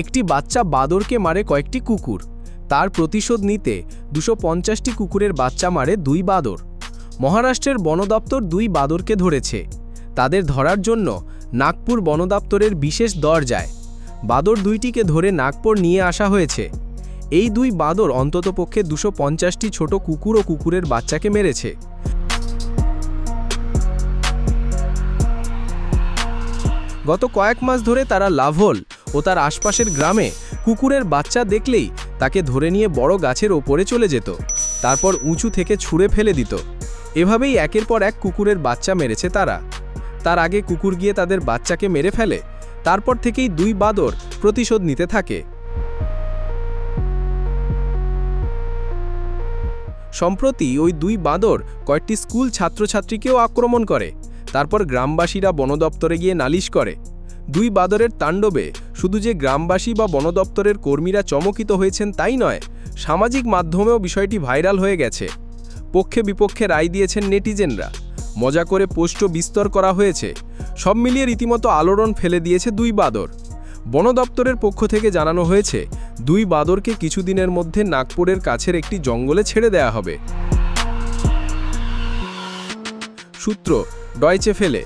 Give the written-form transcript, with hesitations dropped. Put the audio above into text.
একটি বাচ্চা বাদরকে মারে কয়েকটি কুকুর। তার প্রতিশোধ নিতে 250টি কুকুরের বাচ্চা মারে 2 বাদর। মহারাষ্ট্রের বন দপ্তর 2 বাদরকে ধরেছে। তাদের ধরার জন্য নাগপুর বন দপ্তরের বিশেষ দল যায়। বাদর 2টিকে ধরে নাগপুর নিয়ে আসা হয়েছে। এই 2 বাদর অন্ততপক্ষে 250টি ছোট কুকুর ও কুকুরের বাচ্চাকে মেরেছে। গত কয়েক মাস ধরে তারা লাভোল ও তার আশপাশের গ্রামে কুকুরের বাচ্চা দেখলেই তাকে ধরে নিয়ে বড় গাছের ওপরে চলে যেত, তারপর উঁচু থেকে ছুঁড়ে ফেলে দিত। এভাবেই একের পর এক কুকুরের বাচ্চা মেরেছে তারা। তার আগে কুকুর গিয়ে তাদের বাচ্চাকে মেরে ফেলে। তারপর থেকেই 2 বাদর প্রতিশোধ নিতে থাকে। সম্প্রতি ওই 2 বাদর কয়েকটি স্কুল ছাত্রছাত্রীকেও আক্রমণ করে। তারপর গ্রামবাসীরা বন দপ্তরে গিয়ে নালিশ করে। 2 বাদরের তাণ্ডবে শুধু যে গ্রামবাসী বা বন দপ্তরের কর্মীরা চমকিত হয়েছেন তাই নয়, সামাজিক মাধ্যমেও বিষয়টি ভাইরাল হয়ে গেছে। পক্ষে বিপক্ষে রায় দিয়েছেন নেটিজেনরা। মজা করে পোস্টও বিস্তর করা হয়েছে। সব মিলিয়ে রীতিমতো আলোড়ন ফেলে দিয়েছে 2 বাদর। বন দপ্তরের পক্ষ থেকে জানানো হয়েছে 2 বাদরকে কিছুদিনের মধ্যে নাগপুরের কাছের একটি জঙ্গলে ছেড়ে দেয়া হবে। সূত্র ডয়চে ভেলে।